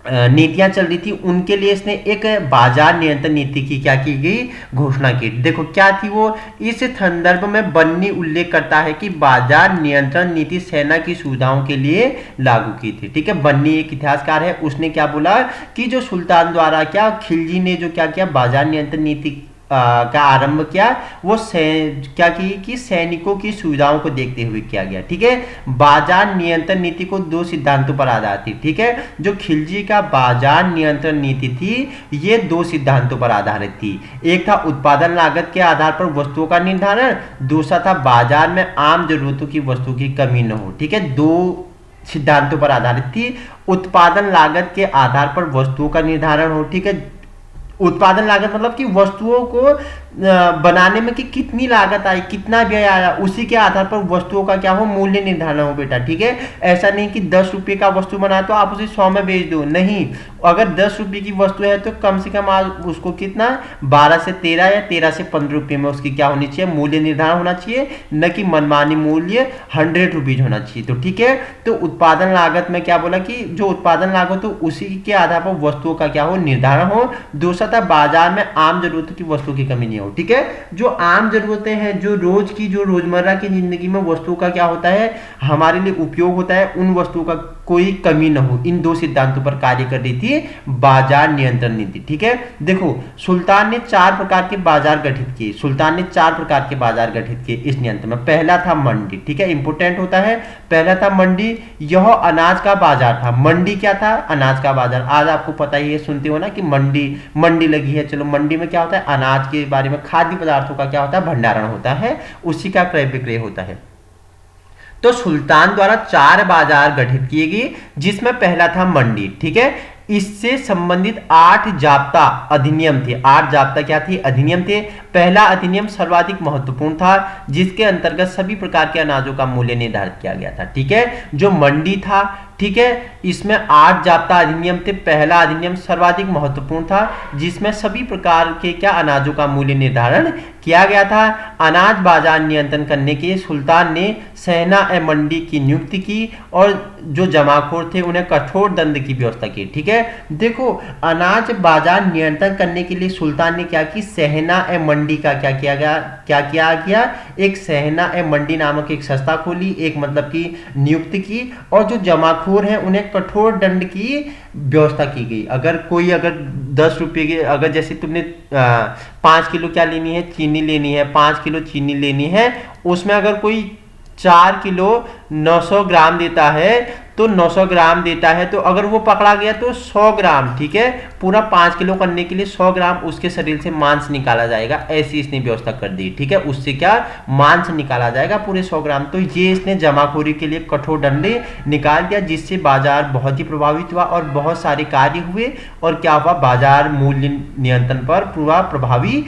नीतियां चल रही थी, उनके लिए इसने एक बाजार नियंत्रण नीति की क्या की गई? घोषणा की। देखो क्या थी वो? इस संदर्भ में बन्नी उल्लेख करता है कि बाजार नियंत्रण नीति सेना की सुविधाओं के लिए लागू की थी। ठीक है, बन्नी एक इतिहासकार है, उसने क्या बोला कि जो सुल्तान द्वारा क्या खिलजी ने जो क्या किया, बाजार नियंत्रण नीति का आरंभ किया, वो क्या की कि सैनिकों की सुविधाओं को देखते हुए किया गया। ठीक है, बाजार नियंत्रण नीति को दो सिद्धांतों पर आधारित थी। ठीक है, जो खिलजी का बाजार नियंत्रण नीति थी ये दो सिद्धांतों पर आधारित थी। एक था उत्पादन लागत के आधार पर वस्तुओं का निर्धारण, दूसरा था बाजार में आम जरूरतों की वस्तु की कमी न हो। ठीक है, दो सिद्धांतों पर आधारित थी। उत्पादन लागत के आधार पर वस्तुओं का निर्धारण हो। ठीक है, उत्पादन लागत मतलब कि वस्तुओं को बनाने में कि कितनी लागत आई, कितना व्यय आया, उसी के आधार पर वस्तुओं का क्या हो? मूल्य निर्धारण हो बेटा। ठीक है, ऐसा नहीं कि 10 रुपये का वस्तु बना तो आप उसे 100 में बेच दो, नहीं। अगर 10 रुपये की वस्तु है तो कम से कम आप उसको कितना 12 से 13 या 13 से 15 रुपये में उसकी क्या होनी चाहिए? मूल्य निर्धारण होना चाहिए, न कि मनमानी मूल्य 100 रुपीज होना चाहिए। तो ठीक है, तो उत्पादन लागत में क्या बोला कि जो उत्पादन लागत हो उसी के आधार पर वस्तुओं का क्या हो? निर्धारण हो। दूसरा था बाजार में आम जरूरतों की वस्तुओं की कमी नहीं हो। ठीक है, जो आम जरूरतें हैं, जो रोजमर्रा की जिंदगी में वस्तुओं का क्या होता है, हमारे लिए उपयोग होता है, उन वस्तुओं का कोई कमी न हो। इन दो सिद्धांतों पर कार्य कर रही थी बाजार नियंत्रण नीति। ठीक है, देखो सुल्तान ने 4 प्रकार के बाजार गठित किए। सुल्तान ने 4 प्रकार के बाजार गठित किए इस नियंत्रण में। पहला था मंडी। ठीक है, इंपोर्टेंट होता है। पहला था मंडी, यह अनाज का बाजार था। मंडी क्या था? अनाज का बाजार। आज आपको पता ही है, सुनते हो ना कि मंडी लगी है। चलो, मंडी में क्या होता है? अनाज के बारे में, खाद्य पदार्थों का क्या होता है? भंडारण होता है, उसी का क्रय विक्रय होता है। तो सुल्तान द्वारा 4 बाजार गठित किए गए, जिसमें पहला था मंडी। ठीक है, इससे संबंधित 8 जाब्ता अधिनियम थे। 8 जाब्ता क्या थे? अधिनियम थे। पहला अधिनियम सर्वाधिक महत्वपूर्ण था, जिसके अंतर्गत सभी प्रकार के अनाजों का मूल्य निर्धारित किया गया था। ठीक है, जो मंडी था, ठीक है, इसमें 8 जाब्ता अधिनियम थे। पहला अधिनियम सर्वाधिक महत्वपूर्ण था, जिसमें सभी प्रकार के क्या अनाजों का मूल्य निर्धारण किया गया था। अनाज बाजार नियंत्रण करने के लिए सुल्तान ने सहना ए मंडी की नियुक्ति की और जो जमाखोर थे उन्हें कठोर दंड की व्यवस्था की। ठीक है, देखो अनाज बाजार नियंत्रण करने के लिए सुल्तान ने क्या की? सहना ए मंडी का क्या किया गया? एक सहना ए मंडी नामक एक संस्था खोली, एक मतलब की नियुक्त की, और जो जमाखोर हैं उन्हें कठोर दंड की व्यवस्था की गई। अगर 10 रुपये की, अगर जैसे तुमने 5 किलो क्या लेनी है? चीनी लेनी है, 5 किलो चीनी लेनी है, उसमें अगर कोई 4 किलो 900 ग्राम देता है तो 900 ग्राम देता है, तो अगर वो पकड़ा गया तो 100 ग्राम, ठीक है, पूरा 5 किलो करने के लिए 100 ग्राम उसके शरीर से मांस निकाला जाएगा। ऐसी इसने व्यवस्था कर दी। ठीक है, उससे क्या मांस निकाला जाएगा पूरे 100 ग्राम। तो ये इसने जमाखोरी के लिए कठोर दंड निकाल दिया, जिससे बाजार बहुत ही प्रभावित हुआ और बहुत सारे कार्य हुए, और क्या हुआ? बाजार मूल्य नियंत्रण पर पूरा प्रभावी।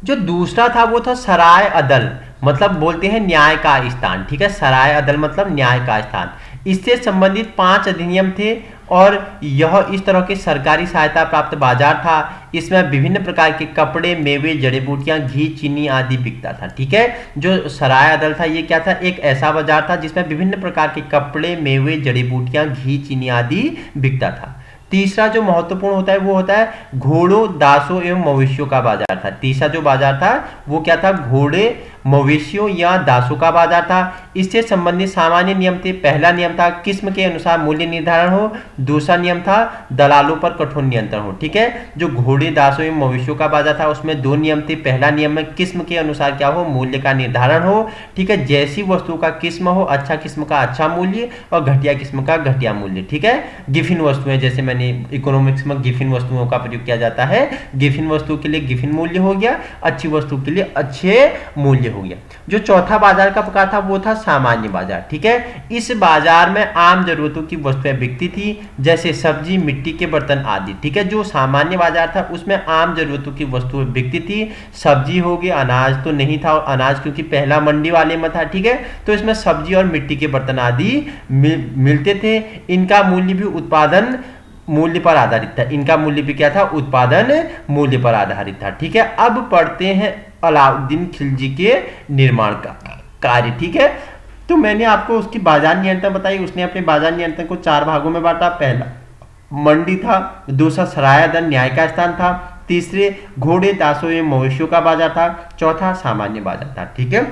जो दूसरा था वो था सराय अदल, मतलब बोलते हैं न्याय का स्थान। ठीक है, सराय अदल मतलब न्याय का स्थान। इससे संबंधित 5 अधिनियम थे, और यह इस तरह के सरकारी सहायता प्राप्त बाजार था। इसमें विभिन्न प्रकार के कपड़े, मेवे, जड़ी बूटियां, घी, चीनी आदि बिकता था। ठीक है, जो सराय अदल था ये क्या था? एक ऐसा बाजार था जिसमें विभिन्न प्रकार के कपड़े, मेवे, जड़ी बूटियां, घी, चीनी आदि बिकता था। तीसरा जो महत्वपूर्ण होता है वो होता है घोड़ों, दासों एवं मवेशियों का बाजार था। तीसरा जो बाजार था वो क्या था? घोड़े, मवेशियों या दासों का बाजार था। इससे संबंधित सामान्य नियम थे। पहला नियम था किस्म के अनुसार मूल्य निर्धारण हो। दूसरा नियम था दलालों पर कठोर नियंत्रण हो। ठीक है, जो घोड़े, दासों एवं मवेशियों का बाजार था उसमें 2 नियम थे। पहला नियम में किस्म के अनुसार क्या हो? मूल्य का निर्धारण हो। ठीक है, जैसी वस्तु का किस्म हो, अच्छा किस्म का अच्छा मूल्य और घटिया किस्म का घटिया मूल्य। ठीक है, गिफिन वस्तुएं, जैसे मैंने इकोनॉमिक्स में गिफिन वस्तुओं का प्रयोग किया जाता है। गिफिन वस्तु के लिए गिफिन मूल्य हो गया, अच्छी वस्तु के लिए अच्छे मूल्य हो गया। जो चौथा बाजार का प्रकार था वो था सामान्य बाजार। ठीक है, इस बाजार में आम जरूरतों की वस्तुएं बिकती थी, जैसे सब्जी, मिट्टी के बर्तन आदि। ठीक है, जो सामान्य बाजार था उसमें आम जरूरतों की वस्तुएं बिकती थी। सब्जी हो गई, अनाज तो नहीं था, अनाज क्योंकि पहला मंडी वाले में था। ठीक है, तो इसमें सब्जी और मिट्टी के बर्तन आदि मिलते थे। इनका मूल्य भी उत्पादन मूल्य पर आधारित था। इनका मूल्य भी क्या था? उत्पादन मूल्य पर आधारित था। ठीक है, अब पढ़ते हैं अलाउद्दीन खिलजी के निर्माण का कार्य। ठीक है, तो मैंने आपको उसकी बाजार नियंत्रण बताई। उसने अपने बाजार नियंत्रण को 4 भागों में बांटा। पहला मंडी था, दूसरा सराय अदल न्याय का स्थान था, तीसरे घोड़े, दासों एवं मवेशियों का बाजार था, चौथा सामान्य बाजार था। ठीक है,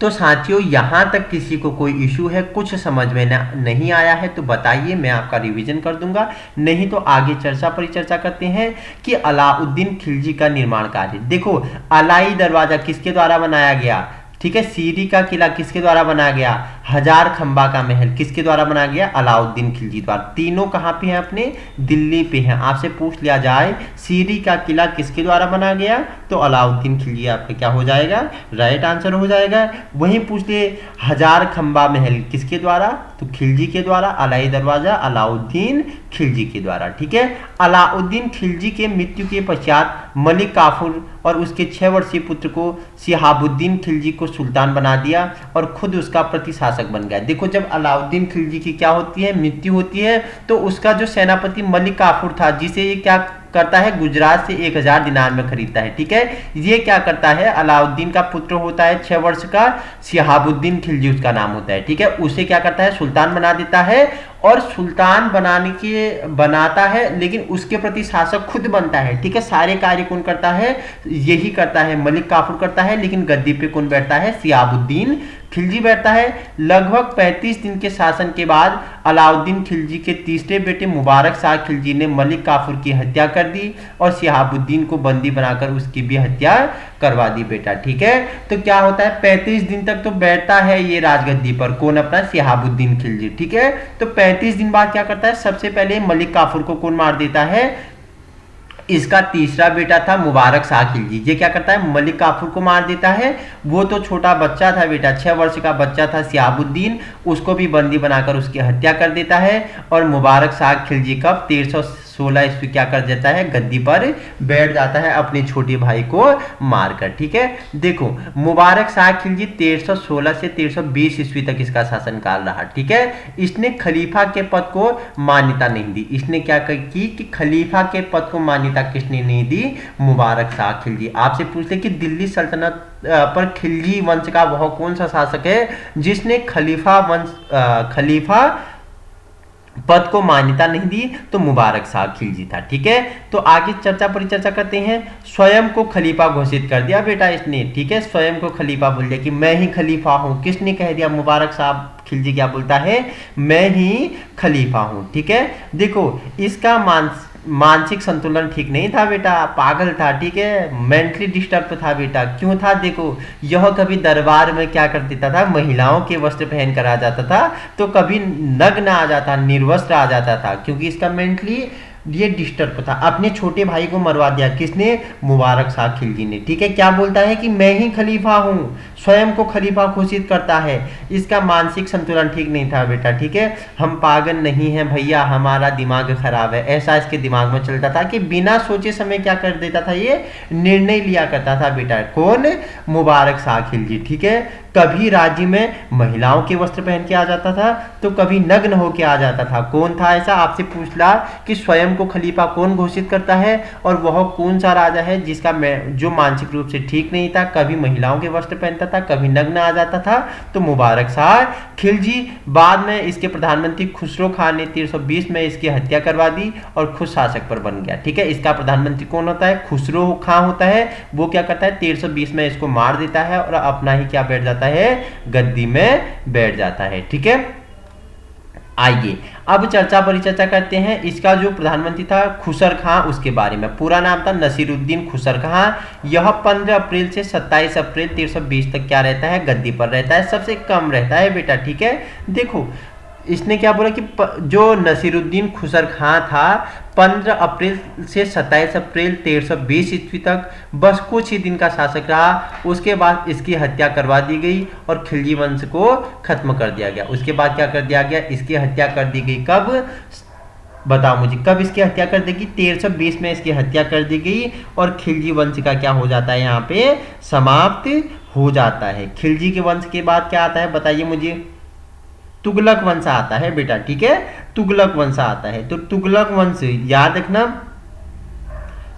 तो साथियों यहाँ तक किसी को कोई इशू है, कुछ समझ में नहीं आया है तो बताइए, मैं आपका रिवीजन कर दूंगा। नहीं तो आगे परिचर्चा करते हैं कि अलाउद्दीन खिलजी का निर्माण कार्य। देखो, अलाई दरवाजा किसके द्वारा बनाया गया? ठीक है, सीरी का किला किसके द्वारा बनाया गया? हजार खंबा का महल किसके द्वारा बनाया गया? अलाउद्दीन खिलजी द्वारा। तीनों कहाँ पे हैं? अपने दिल्ली पे हैं। आपसे पूछ लिया जाए सीरी का किला किसके द्वारा बनाया गया, तो अलाउद्दीन खिलजी आपका क्या हो जाएगा? राइट आंसर हो जाएगा। वहीं पूछ लिए हजार खंबा महल किसके द्वारा, तो खिलजी के द्वारा। अलाई दरवाजा अलाउद्दीन खिलजी के द्वारा। ठीक है, अलाउद्दीन खिलजी के मृत्यु के पश्चात मलिक काफूर और उसके 6 वर्षीय पुत्र को शिहाबुद्दीन खिलजी को सुल्तान बना दिया और खुद उसका प्रतिशासक बन गया। देखो, जब अलाउद्दीन खिलजी की क्या होती है? मृत्यु होती है, तो उसका जो सेनापति मलिक काफूर था, जिसे ये क्या करता है? गुजरात से 1000 दिनार में खरीदता है। ठीक है, ये क्या करता है? अलाउद्दीन का पुत्र होता है 6 वर्ष का, शिहाबुद्दीन खिलजी उसका नाम होता है। ठीक है, उसे क्या करता है? सुल्तान बना देता है, और सुल्तान बनाता है, लेकिन उसके प्रति शासक खुद बनता है। ठीक है, सारे कार्य कौन करता है? यही करता है, मलिक काफूर करता है, लेकिन गद्दी पे कौन बैठता है? शिहाबुद्दीन खिलजी बैठता है। लगभग 35 दिन के शासन के बाद अलाउद्दीन खिलजी के तीसरे बेटे मुबारक शाह खिलजी ने मलिक काफूर की हत्या कर दी और शिहाबुद्दीन को बंदी बनाकर उसकी भी हत्या करवा दी बेटा। ठीक है, तो क्या होता है? 35 दिन तक तो बैठता है ये राजगद्दी पर, कौन? अपना शिहाबुद्दीन खिलजी। ठीक है, तो 35 दिन बाद क्या करता है? सबसे पहले मलिक काफूर को कौन मार देता है? इसका तीसरा बेटा था मुबारक शाह खिलजी। ये क्या करता है, मलिक काफूर को मार देता है। वो तो छोटा बच्चा था बेटा, 6 वर्ष का बच्चा था शिहाबुद्दीन, उसको भी बंदी बनाकर उसकी हत्या कर देता है। और मुबारक शाह खिलजी कब 1316 ईस्वी क्या कर देता है, गद्दी पर बैठ जाता है अपने छोटे भाई को मारकर। ठीक है, देखो मुबारक शाह खिलजी 1316 से 1320 ईस्वी तक इसका शासनकाल रहा। ठीक है, इसने खलीफा के पद को मान्यता नहीं दी। इसने क्या की कि खलीफा के पद को मान्यता किसने नहीं दी, मुबारक शाह खिलजी। आपसे पूछते कि दिल्ली सल्तनत पर खिलजी वंश का वह कौन सा शासक है जिसने खलीफा पद को मान्यता नहीं दी, तो मुबारक शाह खिलजी था। ठीक है, तो आगे परिचर्चा करते हैं। स्वयं को खलीफा घोषित कर दिया बेटा इसने। ठीक है, स्वयं को खलीफा बोल दिया कि मैं ही खलीफा हूं। किसने कह दिया, मुबारक शाह खिलजी क्या बोलता है, मैं ही खलीफा हूं। ठीक है, देखो इसका मानसिक संतुलन ठीक नहीं था बेटा, पागल था। ठीक है, मेंटली डिस्टर्ब था बेटा। क्यों था, देखो यह कभी दरबार में क्या कर देता था, महिलाओं के वस्त्र पहन कर आ जाता था, तो कभी नग्न आ जाता, निर्वस्त्र आ जाता था, क्योंकि इसका मेंटली ये डिस्टर्ब था। अपने छोटे भाई को मरवा दिया, किसने, मुबारक शाह खिलजी ने। ठीक है, क्या बोलता है कि मैं ही खलीफा हूं, स्वयं को खलीफा घोषित करता है। इसका मानसिक संतुलन ठीक नहीं था बेटा। ठीक है, हम पागल नहीं हैं भैया, हमारा दिमाग खराब है, ऐसा इसके दिमाग में चलता था कि बिना सोचे समय क्या कर देता था, ये निर्णय लिया करता था बेटा। कौन, मुबारक शाह खिलजी। ठीक है, कभी राज्य में महिलाओं के वस्त्र पहन के आ जाता था, तो कभी नग्न होके आ जाता था। कौन था ऐसा, आपसे पूछ ला कि स्वयं को खलीफा कौन घोषित करता है, और वह कौन सा राजा है जिसका जो मानसिक रूप से ठीक नहीं था, कभी महिलाओं के वस्त्र पहनता था, कभी नग्न आ जाता था, तो मुबारक शाह खिलजी। बाद में इसके प्रधानमंत्री खुसरो खान ने 1320 में इसकी हत्या करवा दी और खुद शासक पर बन गया। ठीक है, इसका प्रधानमंत्री कौन होता है, खुसरो खान होता है। वो क्या करता है, 1320 में इसको मार देता है और अपना ही क्या बैठ जाता है, गद्दी में बैठ जाता है। ठीक है, आइए अब परिचर्चा करते हैं। इसका जो प्रधानमंत्री था खुसर खां, उसके बारे में। पूरा नाम था नसीरुद्दीन खुसर खां। यह 15 अप्रैल से 27 अप्रैल 1320 तक क्या रहता है, गद्दी पर रहता है। सबसे कम रहता है बेटा। ठीक है, देखो इसने क्या बोला कि जो नसीरुद्दीन खुसर खां था 15 अप्रैल से 27 अप्रैल 1320 ईस्वी तक बस कुछ ही दिन का शासक रहा। उसके बाद इसकी हत्या करवा दी गई और खिलजी वंश को खत्म कर दिया गया। उसके बाद क्या कर दिया गया, इसकी हत्या कर दी गई। कब, बताओ मुझे, कब इसकी हत्या कर दी गई, 1320 में इसकी हत्या कर दी गई और खिलजी वंश का क्या हो जाता है, यहाँ पे समाप्त हो जाता है। खिलजी के वंश के बाद क्या आता है, बताइए मुझे, तुगलक वंश आता है बेटा। ठीक है, तुगलक वंश आता है। तो तुगलक वंश याद रखना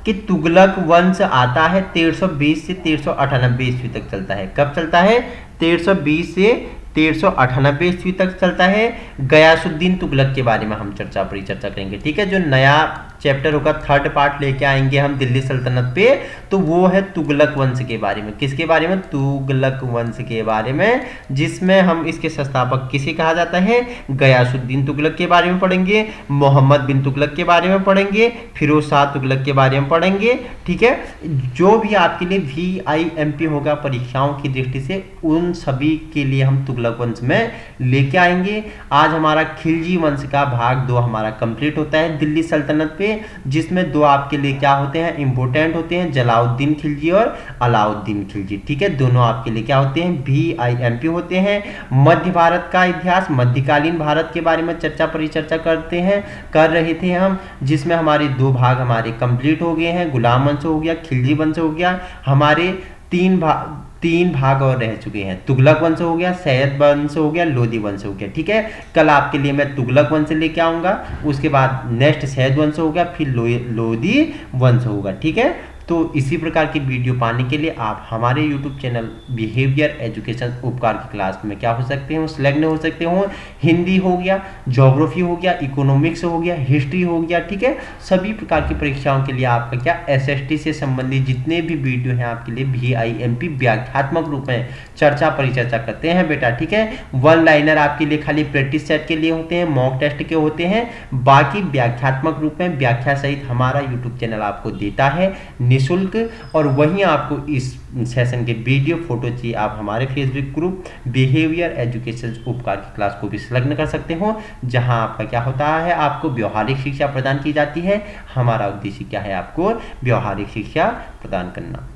कि तुगलक वंश आता है 1320 से 1398 ईस्वी तक चलता है। कब चलता है, 1320 से 1398 ईस्वी तक चलता है। गयासुद्दीन तुगलक के बारे में हम परिचर्चा करेंगे। ठीक है, जो नया चैप्टर होगा, थर्ड पार्ट लेके आएंगे हम दिल्ली सल्तनत पे, तो वो है तुगलक वंश के बारे में। किसके बारे में, तुगलक वंश के बारे में, जिसमें हम इसके संस्थापक किसे कहा जाता है, गयासुद्दीन तुगलक के बारे में पढ़ेंगे, मोहम्मद बिन तुगलक के बारे में पढ़ेंगे, फिरोज शाह तुगलक के बारे में पढ़ेंगे। ठीक है, जो भी आपके लिए VIMP होगा परीक्षाओं की दृष्टि से, उन सभी के लिए हम तुगलक वंश में लेके आएंगे। आज हमारा खिलजी वंश का भाग 2 हमारा कंप्लीट होता है दिल्ली सल्तनत पे, जिसमें 2 आपके लिए क्या होते हैं, इंपोर्टेंट होते हैं, जलाउद्दीन खिलजी और अलाउद्दीन खिलजी। ठीक है, दोनों आपके लिए क्या होते हैं, VIMP होते हैं। मध्य भारत का इतिहास, मध्यकालीन भारत के बारे में परिचर्चा कर रहे थे हम, जिसमें हमारे 2 भाग हमारे कंप्लीट हो गए हैं। गुलाम वंश हो गया, खिलजी वंश हो गया, हमारे 3 भाग और रह चुके हैं। तुगलक वंश हो गया, सैयद वंश हो गया, लोदी वंश हो गया। ठीक है, कल आपके लिए मैं तुगलक वंश लेके आऊंगा, उसके बाद नेक्स्ट सैयद वंश हो गया, फिर लोदी वंश होगा। ठीक है, तो इसी प्रकार की वीडियो पाने के लिए आप हमारे YouTube चैनल बिहेवियर एजुकेशन उपकार की क्लास में क्या हो सकते हो, संलग्न हो सकते हो। हिंदी हो गया, ज्योग्राफी हो गया, इकोनॉमिक्स हो गया, हिस्ट्री हो गया। ठीक है, सभी प्रकार की परीक्षाओं के लिए आपका क्या SST से संबंधित जितने भी वीडियो हैं आपके लिए VIMP व्याख्यात्मक रूप में परिचर्चा करते हैं बेटा। ठीक है, 1 लाइनर आपके लिए खाली प्रैक्टिस सेट के लिए होते हैं, मॉक टेस्ट के होते हैं, बाकी व्याख्यात्मक रूप में व्याख्या सहित हमारा YouTube चैनल आपको देता है। निःशुल्क। और वहीं आपको इस सेशन के वीडियो फोटो चाहिए, आप हमारे फेसबुक ग्रुप बिहेवियर एजुकेशन उपकार की क्लास को भी संलग्न कर सकते हो, जहां आपका क्या होता है, आपको व्यवहारिक शिक्षा प्रदान की जाती है। हमारा उद्देश्य क्या है, आपको व्यवहारिक शिक्षा प्रदान करना।